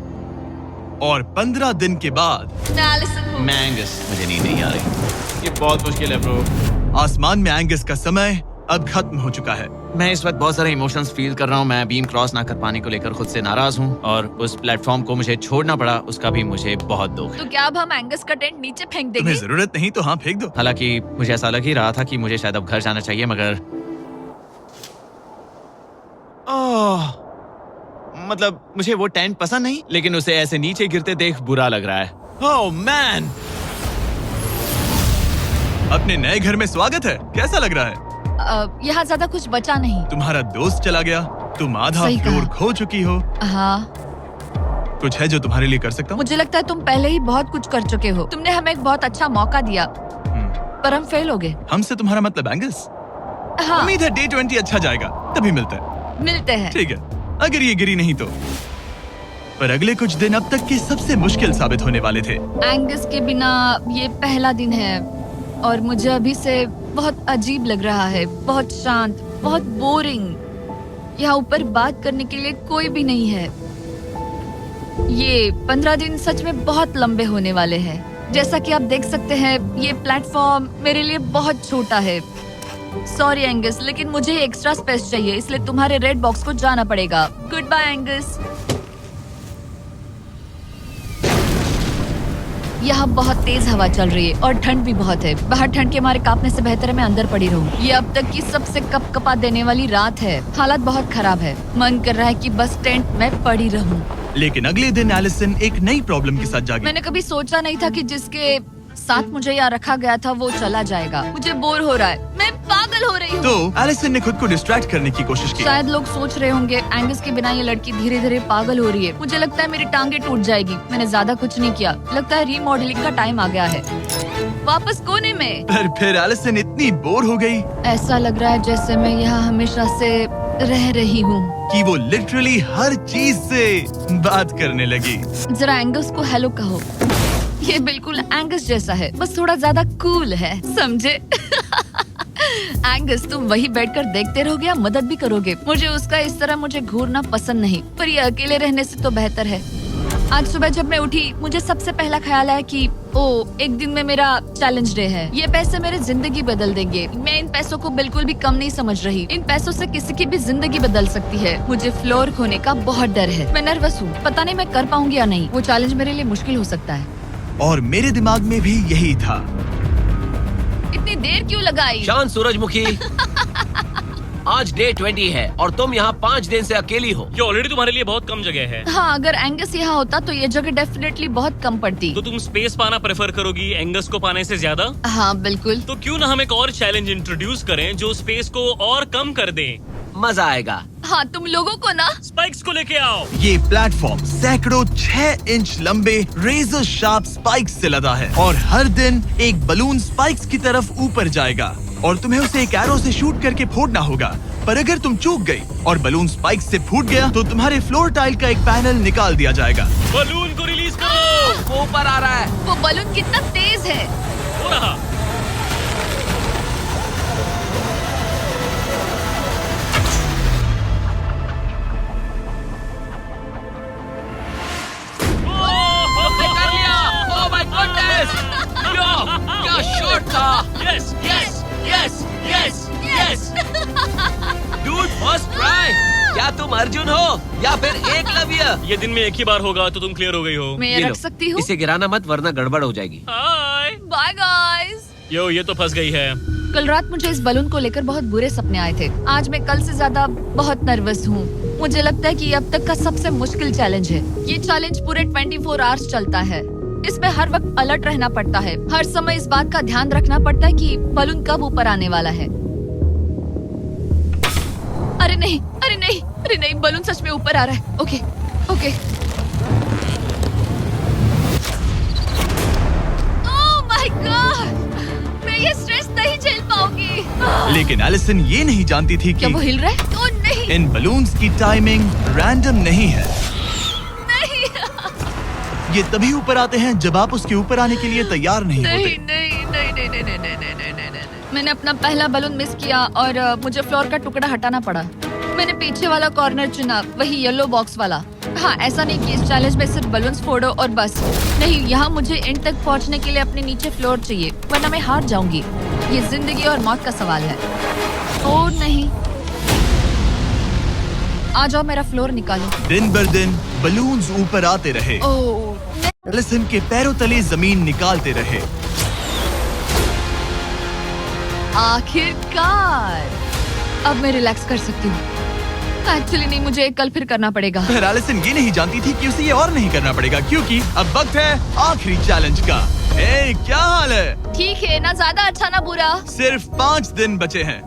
और 15 दिन के बाद मैं एलिसन हूँ। मैं एंगस, मुझे नींद नहीं आ रही। ये बहुत मुश्किल है ब्रो। आसमान में एंगस का समय अब खत्म हो चुका है। मैं इस वक्त बहुत सारे इमोशंस फील कर रहा हूँ। मैं बीम क्रॉस ना कर पाने को लेकर खुद से नाराज हूँ और उस प्लेटफॉर्म को मुझे छोड़ना पड़ा, उसका भी मुझे बहुत दुख है। तो क्या अब हम एंगस का टेंट नीचे फेंक देंगे? तुम्हें जरूरत नहीं तो हाँ फेंक दो। हालांकि मुझे ऐसा लग ही रहा था कि मुझे शायद अब घर जाना चाहिए, मगर मतलब मुझे वो टेंट पसंद नहीं, लेकिन उसे ऐसे नीचे गिरते देख बुरा लग रहा है। ओह मैन, अपने नए घर में स्वागत है। कैसा लग रहा है? यहाँ ज्यादा कुछ बचा नहीं। तुम्हारा दोस्त चला गया, तुम आधा सही फ्लोर कहा। खो चुकी हो। हाँ, कुछ है जो तुम्हारे लिए कर सकता हूँ? मुझे लगता है तुम पहले ही बहुत कुछ कर चुके हो। तुमने हमें एक बहुत अच्छा मौका दिया, पर हम फेल हो गए। हमसे तुम्हारा मतलब एंगस? हाँ, उम्मीद है डे 20 अच्छा जाएगा, तभी मिलते हैं। मिलते हैं। ठीक है, अगर ये गिरी नहीं तो। पर अगले कुछ दिन अब तक के सबसे मुश्किल साबित होने वाले थे। एंगस के बिना ये पहला दिन है और मुझे अभी से बहुत अजीब लग रहा है, बहुत शांत, बहुत बोरिंग। यहाँ ऊपर बात करने के लिए कोई भी नहीं है। ये 15 दिन सच में बहुत लंबे होने वाले हैं। जैसा कि आप देख सकते हैं, ये प्लेटफॉर्म मेरे लिए बहुत छोटा है। सॉरी एंगस, लेकिन मुझे एक्स्ट्रा स्पेस चाहिए, इसलिए तुम्हारे रेड बॉक्स को जाना पड़ेगा। Good bye Angus. यहाँ बहुत तेज हवा चल रही है और ठंड भी बहुत है। बाहर ठंड के मारे कांपने से बेहतर है मैं अंदर पड़ी रहूं। ये अब तक की सबसे कपकपा देने वाली रात है। हालात बहुत खराब है। मन कर रहा है कि बस टेंट में पड़ी रहूं। लेकिन अगले दिन एलिसन एक नई प्रॉब्लम के साथ जागी। मैंने कभी सोचा नहीं था कि जिसके साथ मुझे यहाँ रखा गया था वो चला जाएगा। मुझे बोर हो रहा है, मैं पागल हो रही हूँ। तो एलिसन ने खुद को डिस्ट्रैक्ट करने की कोशिश की। शायद लोग सोच रहे होंगे एंगस के बिना ये लड़की धीरे धीरे पागल हो रही है। मुझे लगता है मेरी टांगे टूट जाएगी। मैंने ज्यादा कुछ नहीं किया। लगता है रीमॉडलिंग का टाइम आ गया है। वापस कोने में। पर फिर एलिसन इतनी बोर हो गई ऐसा लग रहा है जैसे मैं यहाँ हमेशा से रह रही हूँ। कि वो लिटरली हर चीज से बात करने लगी। जरा एंगस को हेलो कहो। ये बिल्कुल एंगस जैसा है, बस थोड़ा ज्यादा कूल है, समझे? एंगस, तुम वही बैठकर देखते रहोगे या मदद भी करोगे? मुझे उसका इस तरह मुझे घूरना पसंद नहीं, पर ये अकेले रहने से तो बेहतर है। आज सुबह जब मैं उठी, मुझे सबसे पहला ख्याल आया कि एक दिन में मेरा चैलेंज डे है। ये पैसे मेरी जिंदगी बदल देंगे। मैं इन पैसों को बिल्कुल भी कम नहीं समझ रही। इन पैसों से किसी की भी जिंदगी बदल सकती है। मुझे फ्लोर खोने का बहुत डर है। मैं नर्वस हूँ, पता नहीं मैं कर पाऊंगी या नहीं। वो चैलेंज मेरे लिए मुश्किल हो सकता है। और मेरे दिमाग में भी यही था। इतनी देर क्यों लगाई? शांत सूरजमुखी। आज डे 20 है और तुम यहाँ 5 दिन से अकेली हो। ये ऑलरेडी तुम्हारे लिए बहुत कम जगह है। हाँ, अगर एंगस यहाँ होता तो ये जगह डेफिनेटली बहुत कम पड़ती। तो तुम स्पेस पाना प्रेफर करोगी एंगस को पाने से ज्यादा? हाँ बिल्कुल। तो क्यों ना हम एक और चैलेंज इंट्रोड्यूस करें जो स्पेस को और कम कर दे। मजा आएगा। हाँ, तुम लोगों को ना स्पाइक्स को लेके आओ। ये प्लेटफॉर्म सैकड़ों 6 इंच लंबे रेजर शार्प स्पाइक्स से लदा है और हर दिन एक बलून स्पाइक्स की तरफ ऊपर जाएगा और तुम्हें उसे एक एरो से शूट करके फोड़ना होगा। पर अगर तुम चूक गई और बलून स्पाइक्स से फूट गया तो तुम्हारे फ्लोर टाइल का एक पैनल निकाल दिया जाएगा। बलून को रिलीज करो। वो ऊपर आ रहा है। वो बलून कितना तेज है। हो रहा। कर लिया। Oh my goodness. क्या शॉट था। Yes yes yes yes yes. Dude, first try. क्या तुम अर्जुन हो या फिर एकलव्य? ये दिन में एक ही बार होगा तो तुम क्लियर हो गई हो। मैं ये ये रख लो, सकती हूँ? इसे गिराना मत वरना गड़बड़ हो जाएगी। हाय। Bye guys. यो, ये तो फंस गई है। कल रात मुझे इस बलून को लेकर बहुत बुरे सपने आए थे। आज मैं कल से ज्यादा बहुत नर्वस हूँ। मुझे लगता है कि ये अब तक का सबसे मुश्किल चैलेंज है। ये चैलेंज पूरे 24 आवर्स चलता है। इसमें हर वक्त अलर्ट रहना पड़ता है। हर समय इस बात का ध्यान रखना पड़ता है कि बलून कब ऊपर आने वाला है। अरे नहीं, अरे नहीं, अरे नहीं, बलून सच में ऊपर आ रहा है। Okay okay. Oh my God, मैं ये स्ट्रेस नहीं झेल पाऊंगी। लेकिन एलिसन ये नहीं जानती थी क्या कि वो हिल रहा है? ओह नहीं, इन बलून्स की टाइमिंग रैंडम नहीं है। ये तभी ऊपर आते हैं जब आप उसके ऊपर आने के लिए तैयार नहीं होते। नहीं। मैंने अपना पहला बलून मिस किया और मुझे फ्लोर का टुकड़ा हटाना पड़ा। मैंने पीछे वाला कॉर्नर चुना, वही येलो बॉक्स वाला। हाँ, ऐसा नहीं कि इस चैलेंज में सिर्फ बलून्स फोड़ो और बस। नहीं, यहाँ मुझे एंड तक पहुँचने के लिए अपने नीचे फ्लोर चाहिए, वरना मैं हार जाऊंगी। ये जिंदगी और मौत का सवाल है। ओ नहीं, आ जाओ, मेरा फ्लोर निकालो। दिन बर दिन बलून्स ऊपर आते रहे। ओ एलिसन के पैरों तले जमीन निकालते रहे। आखिरकार अब मैं रिलैक्स कर सकती हूँ। एक्चुअली नहीं, मुझे कल फिर करना पड़ेगा। फिर एलिसन ये नहीं जानती थी कि उसे ये और नहीं करना पड़ेगा, क्योंकि अब वक्त है आखिरी चैलेंज का। ए, क्या हाल है? ठीक है, ना ज्यादा अच्छा ना बुरा। सिर्फ 5 दिन बचे हैं।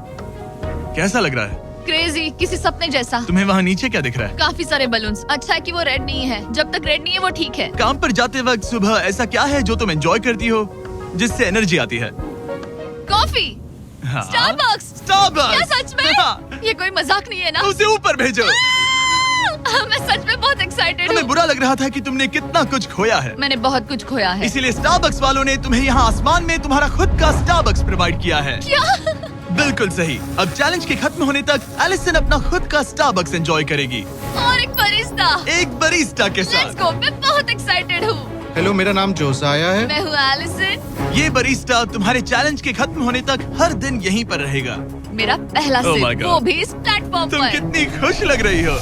कैसा लग रहा है? क्रेजी, किसी सपने जैसा। तुम्हें वहाँ नीचे क्या दिख रहा है? काफी सारे बलून्स। अच्छा है कि वो रेड नहीं है। जब तक रेड नहीं है वो ठीक है। काम पर जाते वक्त सुबह ऐसा क्या है जो तुम एंजॉय करती हो, जिससे एनर्जी आती है? कॉफी। हाँ? स्टारबक्स। स्टारबक्स। क्या सच में? हाँ। ये कोई मजाक नहीं है ना? उसे ऊपर भेजो। मैं सच में बहुत एक्साइटेड हमें हूँ। बुरा लग रहा था कि तुमने कितना कुछ खोया है। मैंने बहुत कुछ खोया है। इसीलिए स्टारबक्स वालों ने तुम्हें यहाँ आसमान में तुम्हारा खुद का स्टारबक्स प्रोवाइड किया है। क्या? बिल्कुल सही। अब चैलेंज के खत्म होने तक एलिसन अपना खुद का स्टारबक्स एंजॉय करेगी, और एक बरिस्ता। एक बरिस्टा के लेट्स साथ। गो, मैं बहुत एक्साइटेड हूँ। हेलो, मेरा नाम जोसाया है। मैं हूँ एलिसन। ये बरिस्टा तुम्हारे चैलेंज के खत्म होने तक हर दिन यहीं पर रहेगा। मेरा पहला Oh my सिप, God. वो भी इस प्लेटफॉर्म तुम पर। कितनी खुश लग रही हो।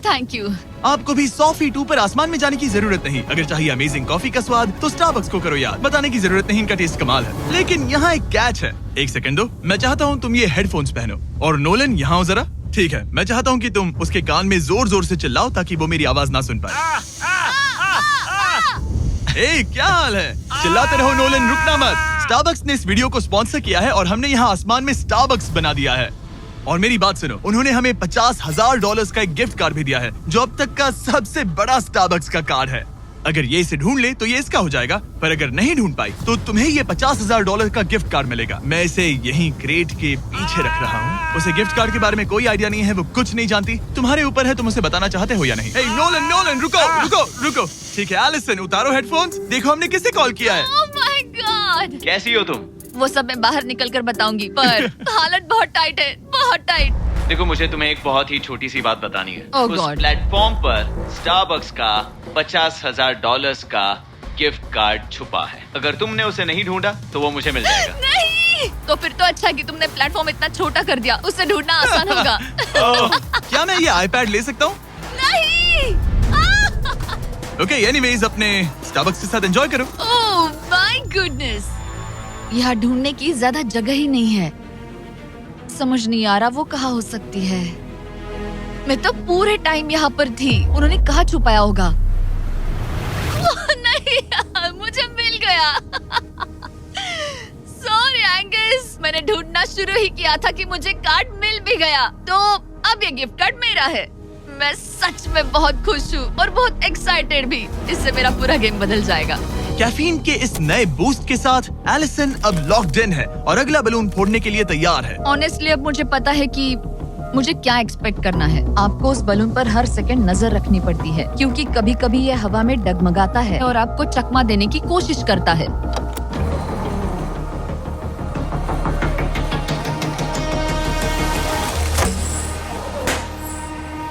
Thank you. आपको भी 100 फीट ऊपर आसमान में जाने की जरूरत नहीं। अगर चाहिए अमेजिंग कॉफी का स्वाद तो स्टारबक्स को करो याद। बताने की जरूरत नहीं, इनका टेस्ट कमाल है। लेकिन यहाँ एक कैच है। एक सेकंड दो, मैं चाहता हूँ तुम ये हेडफोन्स पहनो। और नोलन, यहाँ आओ जरा। ठीक है, मैं चाहता हूँ कि तुम उसके कान में जोर जोर से चिल्लाओ ताकि वो मेरी आवाज ना सुन पाए। ए, क्या हाल है? चिल्लाते रहो नोलन, रुकना मत। स्टारबक्स ने इस वीडियो को स्पॉन्सर किया है और हमने यहाँ आसमान में स्टारबक्स बना दिया है। और मेरी बात सुनो, उन्होंने हमें $50,000 का एक गिफ्ट कार्ड भी दिया है, जो अब तक का सबसे बड़ा स्टारबक्स का कार्ड है। अगर ये इसे ढूंढ ले तो ये इसका हो जाएगा, पर अगर नहीं ढूंढ पाई तो तुम्हें ये $50,000 का गिफ्ट कार्ड मिलेगा। मैं इसे यहीं क्रेट के पीछे रख रहा हूँ। उसे गिफ्ट कार्ड के बारे में कोई आइडिया नहीं है, वो कुछ नहीं जानती। तुम्हारे ऊपर है तुम उसे बताना चाहते हो या नहीं। हे नोलन, नोलन, रुको। ठीक है एलिसन, उतारो हेडफोन्स। देखो हमने किसे कॉल किया है। Oh my God. कैसी हो तुम? वो सब मैं बाहर निकल कर बताऊंगी, पर हालत बहुत टाइट है, बहुत टाइट। देखो, मुझे तुम्हें एक बहुत ही छोटी सी बात बतानी है। Oh उस God. प्लेटफॉर्म पर स्टारबक्स का $50,000 का गिफ्ट कार्ड छुपा है। अगर तुमने उसे नहीं ढूंढा तो वो मुझे मिल जाएगा। नहीं, तो फिर तो अच्छा है कि तुमने प्लेटफॉर्म इतना छोटा कर दिया, उसे ढूंढना आसान होगा। क्या मैं ये आईपैड ले सकता हूँ? नहीं। ओके, एनीवेज अपने स्टारबक्स के साथ एंजॉय करो। ओह माय गुडनेस, यहाँ ढूंढने की ज्यादा जगह ही नहीं है। समझ नहीं आ रहा वो कहाँ हो सकती है। मैं तो पूरे टाइम यहाँ पर थी, उन्होंने कहाँ छुपाया होगा। नहीं यार, मुझे मिल गया। सॉरी एंगस, मैंने ढूंढना शुरू ही किया था कि मुझे कार्ड मिल भी गया, तो अब ये गिफ्ट कार्ड मेरा है। मैं सच में बहुत खुश हूँ और बहुत एक्साइटेड भी। इससे मेरा पूरा गेम बदल जाएगा। कैफीन के इस नए बूस्ट के साथ एलिसन अब लॉक्ड इन है और अगला बलून फोड़ने के लिए तैयार है। ऑनेस्टली अब मुझे पता है कि मुझे क्या एक्सपेक्ट करना है। आपको उस बलून पर हर सेकंड नजर रखनी पड़ती है, क्योंकि कभी कभी ये हवा में डगमगाता है और आपको चकमा देने की कोशिश करता है।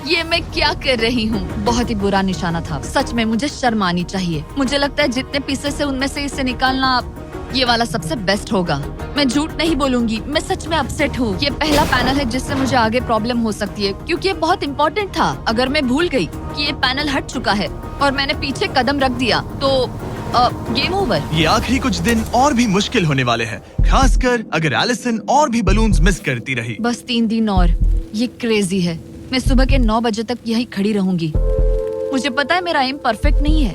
ये मैं क्या कर रही हूँ? बहुत ही बुरा निशाना था। सच में मुझे शर्म आनी चाहिए। मुझे लगता है जितने पीसेस है उनमें से इसे निकालना ये वाला सबसे बेस्ट होगा। मैं झूठ नहीं बोलूंगी, मैं सच में अपसेट हूँ। ये पहला पैनल है जिससे मुझे आगे प्रॉब्लम हो सकती है, क्योंकि ये बहुत इम्पोर्टेंट था। अगर मैं भूल गई कि ये पैनल हट चुका है और मैंने पीछे कदम रख दिया तो गेम ओवर। ये आखिरी कुछ दिन और भी मुश्किल होने वाले हैं, खासकर अगर एलिसन और भी बलून्स मिस करती रही। बस 3 दिन और। ये क्रेजी है। मैं सुबह के 9 बजे तक यहीं खड़ी रहूंगी। मुझे पता है मेरा एम परफेक्ट नहीं है,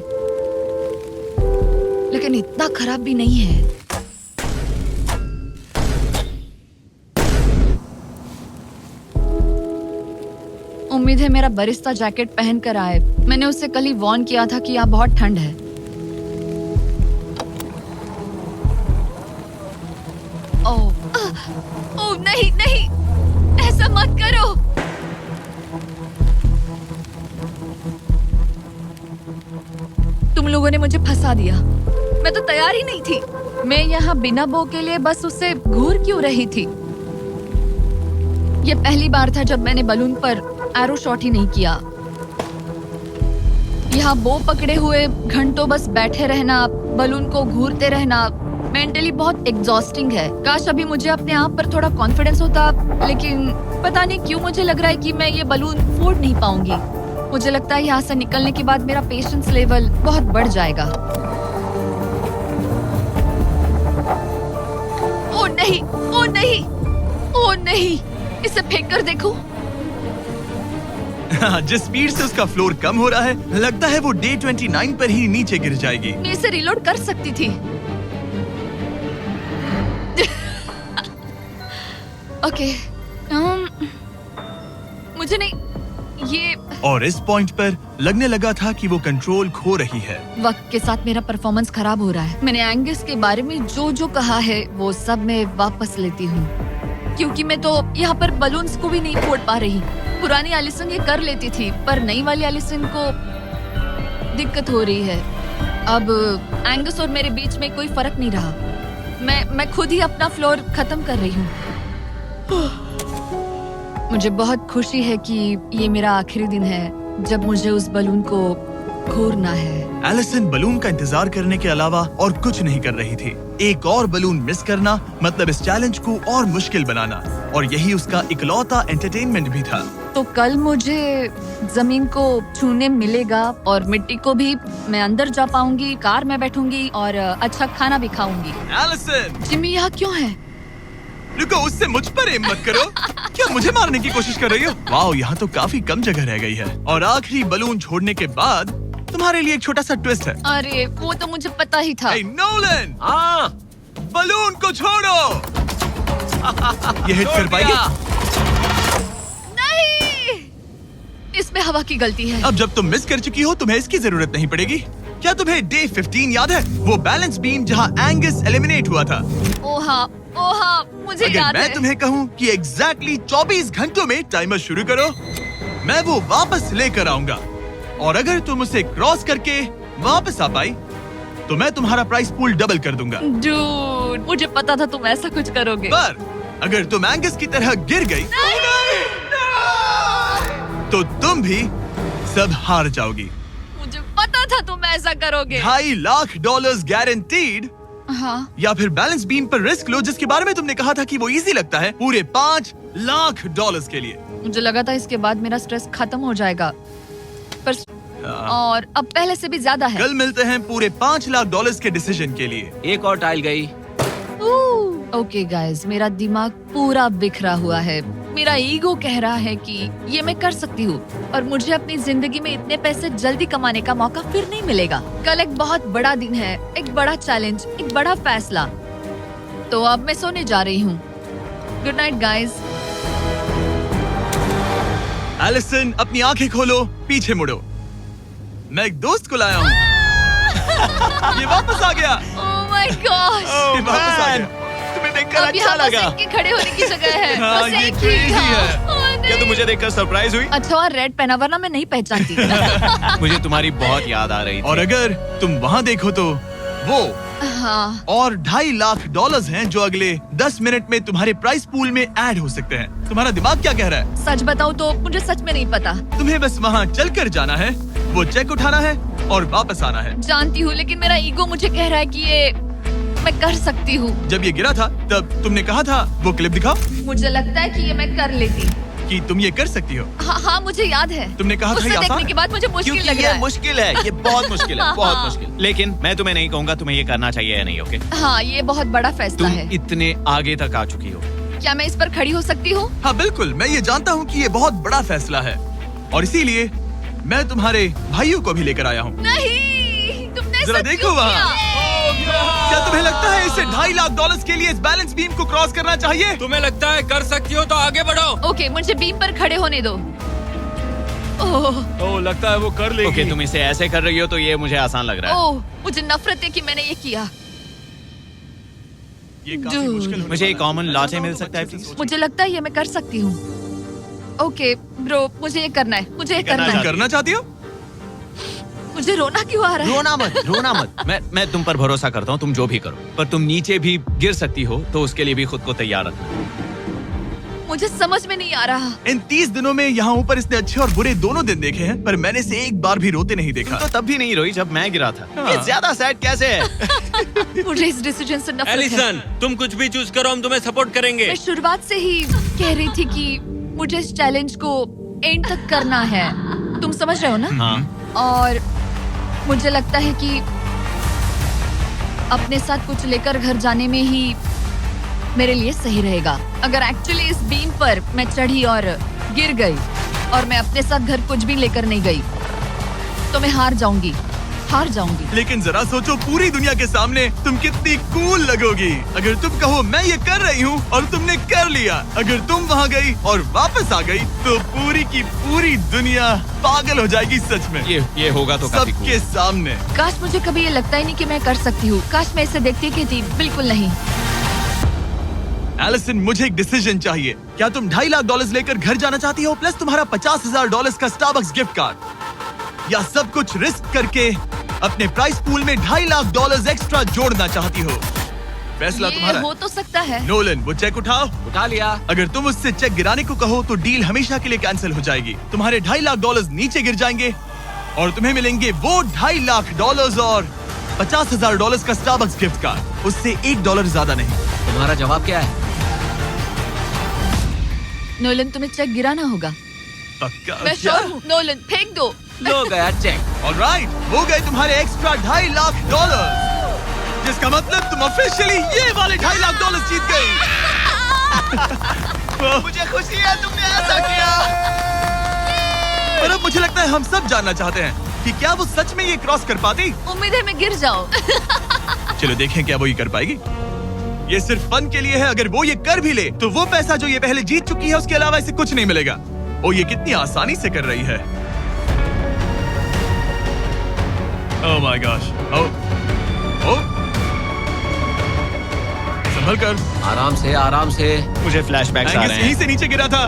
लेकिन इतना खराब भी नहीं है। उम्मीद है मेरा बरिस्ता जैकेट पहन कर आए। मैंने उससे कल ही वॉर्न किया था कि यहाँ बहुत ठंड है। ओह ओह नहीं नहीं, ऐसा मत करो। तुम लोगों ने मुझे फंसा दिया। मैं तो तैयार ही नहीं थी। मैं यहाँ बिना बो के लिए बस उससे घूर क्यों रही थी? ये पहली बार था जब मैंने बलून पर एरो शॉट ही नहीं किया। यहाँ बो पकड़े हुए घंटों बस बैठे रहना, बलून को घूरते रहना मेंटली बहुत एग्जॉस्टिंग है। काश अभी मुझे अपने आप पर थोड़ा कॉन्फिडेंस होता, लेकिन पता नहीं क्यों मुझे लग रहा है कि मैं ये बलून फोड़ नहीं पाऊंगी। मुझे लगता है यहाँ से निकलने के बाद मेरा पेशेंस लेवल बहुत बढ़ जाएगा। ओ नहीं, ओ नहीं, ओ नहीं, इसे फेंक कर देखो। जिस स्पीड से उसका फ्लोर कम हो रहा है, लगता है वो डे 29 पर ही नीचे गिर जाएगी। मैं इसे रिलोड कर सकती थी। ओके, मुझे नहीं ये। और इस पॉइंट पर लगने लगा था कि वो कंट्रोल खो रही है। वक्त के साथ मेरा परफॉर्मेंस खराब हो रहा है। मैंने एंगस के बारे में जो जो कहा है वो सब मैं वापस लेती हूँ, क्योंकि मैं तो यहाँ पर बलून्स को भी नहीं फोड़ पा रही। पुरानी एलिसन ये कर लेती थी, पर नई वाली एलिसन को दिक्कत हो रही है। अब एंगस और मेरे बीच में कोई फर्क नहीं रहा। मैं खुद ही अपना फ्लोर खत्म कर रही हूँ। मुझे बहुत खुशी है कि ये मेरा आखिरी दिन है जब मुझे उस बलून को घूरना है। एलिसन बलून का इंतजार करने के अलावा और कुछ नहीं कर रही थी। एक और बलून मिस करना मतलब इस चैलेंज को और मुश्किल बनाना, और यही उसका इकलौता एंटरटेनमेंट भी था। तो कल मुझे जमीन को छूने मिलेगा और मिट्टी को भी। मैं अंदर जा पाऊंगी, कार में बैठूंगी और अच्छा खाना भी खाऊंगी। एलिसन, जिमी यहाँ क्यों है? रुको, उससे मुझ पर एम मत करो। क्या मुझे मारने की कोशिश कर रही हो? वाओ, यहाँ तो काफी कम जगह रह गई है। और आखिरी बलून छोड़ने के बाद तुम्हारे लिए एक छोटा सा ट्विस्ट है। अरे वो तो मुझे पता ही था। Hey, Nolan! हाँ, बलून को छोड़ो। ये हिट कर पाएगी? नहीं, इसमें हवा की गलती है। अब जब तुम मिस कर चुकी हो, तुम्हें इसकी जरूरत नहीं पड़ेगी। क्या तुम्हें डे 15 याद है? वो बैलेंस बीम जहाँ एंगस एलिमिनेट हुआ था। ओ हाँ, मुझे अगर याद मैं है। तुम्हें कहूँ कि एग्जैक्टली 24 घंटों में टाइमर शुरू करो, मैं वो वापस लेकर आऊंगा। और अगर तुम उसे क्रॉस करके वापस आ पाई, तो मैं तुम्हारा प्राइस पूल डबल कर दूंगा। डूड, मुझे पता था तुम ऐसा कुछ करोगे। पर अगर तुम एंगस की तरह गिर गई, तो तुम भी सब हार जाओगी। मुझे पता था तुम ऐसा करोगे। $2.5 लाख गारंटीड। हाँ, या फिर बैलेंस बीम पर रिस्क लो, जिसके बारे में तुमने कहा था कि वो इजी लगता है, पूरे $5 लाख के लिए। मुझे लगा था इसके बाद मेरा स्ट्रेस खत्म हो जाएगा, पर और अब पहले से भी ज्यादा है। कल मिलते हैं पूरे $5 लाख के डिसीजन के लिए। एक और टाइल गई। ओके गाइस, मेरा दिमाग पूरा बिखरा हुआ है। मेरा ईगो कह रहा है कि ये मैं कर सकती हूँ और मुझे अपनी जिंदगी में इतने पैसे जल्दी कमाने का मौका फिर नहीं मिलेगा। कल एक बहुत बड़ा दिन है, एक बड़ा चैलेंज, एक बड़ा फैसला। तो अब मैं सोने जा रही हूँ। Good night guys. एलिसन, अपनी आंखें खोलो, पीछे मुड़ो। मैं एक दोस्त को लाया हूँ। ये वापस आ गया। Oh my God. ये वापस आ गया। तुम्हें देखकर अब अच्छा यहाँ बस लगा। एक के खड़े होने की जगह है। हाँ, बस ये एक ही। crazy हाँ। है। ओह, क्या नहीं। तुम मुझे देखकर सरप्राइज हुई? अच्छा और रेड पहना, वरना मैं नहीं पहचानती। मुझे तुम्हारी बहुत याद आ रही थी। और अगर तुम वहाँ देखो तो वो हाँ, और $2.5 लाख हैं जो अगले 10 मिनट में तुम्हारे प्राइस पूल में ऐड हो सकते हैं। तुम्हारा दिमाग क्या कह रहा है? सच बताऊँ तो मुझे सच में नहीं पता। तुम्हें बस वहाँ चलकर जाना है, वो चेक उठाना है और वापस आना है। जानती हूँ, लेकिन मेरा ईगो मुझे कह रहा है कि ये मैं कर सकती हूँ। जब ये गिरा था तब तुमने कहा था, वो क्लिप दिखाओ, मुझे लगता है कि ये मैं कर लेती। कि तुम ये कर सकती हो। हाँ, मुझे याद है। तुमने कहा था उसे ये आसान देखने है? के बाद मुझे मुश्किल क्योंकि लग ये रहा है। मुश्किल है, ये बहुत मुश्किल है, हाँ, बहुत हाँ। मुश्किल। लेकिन मैं तुम्हें नहीं कहूंगा तुम्हें ये करना चाहिए या नहीं, ओके? हाँ, ये बहुत बड़ा फैसला तुम है। इतने आगे तक आ चुकी हो। क्या मैं इस पर खड़ी हो सकती हूँ? हाँ बिल्कुल, मैं ये जानता हूँ कि ये बहुत बड़ा फैसला है और इसीलिए मैं तुम्हारे भाइयों को भी लेकर आया हूँ। नहीं, तुमने जरा ऐसा देखो क्यों वहाँ। किया? क्या तुम्हें लगता है इसे $2.5 लाख के लिए इस बैलेंस बीम को क्रॉस करना चाहिए? तुम्हें लगता है कर सकती हो तो आगे बढ़ो। ओके, मुझे बीम पर खड़े होने दो। ओह, ओह, लगता है वो कर लेगी। ओके, तुम इसे ऐसे कर रही हो तो ये मुझे आसान लग रहा है। ओह, मुझे नफरत है कि मैंने ये किया। ये काफी Dude. मुश्किल होने मुझे एक वाला है। कॉमन लॉटे मैं मिल चाहता सकता है हूँ तुम अच्छे से प्लीज? सोचो। मुझे लगता है ये मैं कर सकती हूँ। ओके ब्रो, मुझे ये करना है, मुझे ये करना करना है। तुम करना चाहती हो? मुझे रोना क्यों आ रहा है? रोना मत। मैं तुम पर भरोसा करता हूँ, तुम जो भी करो, पर तुम नीचे भी गिर सकती हो, तो उसके लिए भी खुद को तैयार रखना। मुझे समझ में नहीं आ रहा। इन 30 दिनों में यहाँ ऊपर इसने अच्छे और बुरे दोनों दिन देखे हैं, पर मैंने इसे एक बार भी रोते नहीं देखा। तो तब भी नहीं रोई जब मैं गिरा था। हाँ। ये ज्यादा सैड कैसे है? मुझे इस डिसीजन से नफरत है। एलिसन, तुम कुछ भी चूज करो, हम तुम्हें सपोर्ट करेंगे। मैं शुरुआत से ही कह रही थी कि मुझे इस चैलेंज को एंड तक करना है। तुम समझ रहे हो ना? हाँ। और मुझे लगता है कि अपने साथ कुछ लेकर घर जाने में ही मेरे लिए सही रहेगा। अगर एक्चुअली इस बीम पर मैं चढ़ी और गिर गई और मैं अपने साथ घर कुछ भी लेकर नहीं गई, तो मैं हार जाऊंगी। लेकिन जरा सोचो, पूरी दुनिया के सामने तुम कितनी कूल लगोगी अगर तुम कहो मैं ये कर रही हूँ और तुमने कर लिया। अगर तुम वहाँ गई और वापस आ गई तो पूरी की पूरी दुनिया पागल हो जाएगी सच में। ये होगा तो काफी सबके सामने। काश मुझे कभी ये लगता ही नहीं कि मैं कर सकती हूँ। काश मैं इसे देखती की थी। बिल्कुल नहीं। एलिसन, मुझे एक डिसीजन चाहिए। क्या तुम $2.5 लाख लेकर घर जाना चाहती हो, प्लस तुम्हारा $50,000 का स्टारबक्स गिफ्ट कार्ड, या सब कुछ रिस्क करके अपने प्राइस पूल में $2.5 लाख एक्स्ट्रा जोड़ना चाहती हो? फैसला ये तुम्हारा हो है। तो सकता है। नोलन, वो चेक उठाओ। उठा लिया। अगर तुम उससे चेक गिराने को कहो तो डील हमेशा के लिए कैंसिल हो जाएगी। तुम्हारे $2.5 लाख नीचे गिर जाएंगे और तुम्हें मिलेंगे वो $2.5 लाख और $50,000 का स्टारबक्स गिफ्ट कार्ड। उससे $1 ज्यादा नहीं। तुम्हारा जवाब क्या है? नोलन, तुम्हें चेक गिराना होगा। पक्का? मैं श्योर हूँ। नोलन, फेंक दो। लो गया चेक। ऑलराइट, हो गए तुम्हारे एक्स्ट्रा $2.5 लाख, जिसका मतलब तुम ऑफिशियली ये वाले $2.5 लाख जीत गई। मुझे खुशी है तुमने ऐसा किया। पर अब मुझे लगता है हम सब जानना चाहते हैं कि क्या वो सच में ये क्रॉस कर पाती। उम्मीद है मैं गिर जाऊं। चलो देखें क्या वो ये कर पाएगी। ये सिर्फ फन के लिए है। अगर वो ये कर भी ले तो वो पैसा जो ये पहले जीत चुकी है उसके अलावा इसे कुछ नहीं मिलेगा। ओ, ये कितनी आसानी से कर रही है। ओह माय गॉश। ओ संभल कर। आराम से। मुझे फ्लैशबैक्स आ रहे यहीं हैं। से नीचे गिरा था।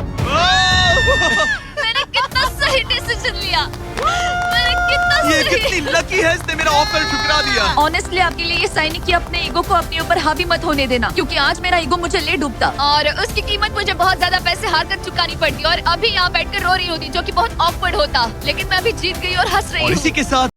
मैंने कितना सही डिसीजन लिया। मैंने कितना ये सही। कितनी लकी है, इसने मेरा ऑफर ठुकरा दिया। ऑनेस्टली आपके लिए ये साइन कि अपने ईगो को अपने ऊपर हावी मत होने देना, क्योंकि आज मेरा ईगो मुझे ले डूबता और उसकी कीमत मुझे बहुत ज्यादा पैसे हार कर चुकानी पड़ती और अभी यहाँ बैठकर रो रही होती, जो कि बहुत ऑकवर्ड होता। लेकिन मैं अभी जीत गई और हंस रही और हूँ। इसी के साथ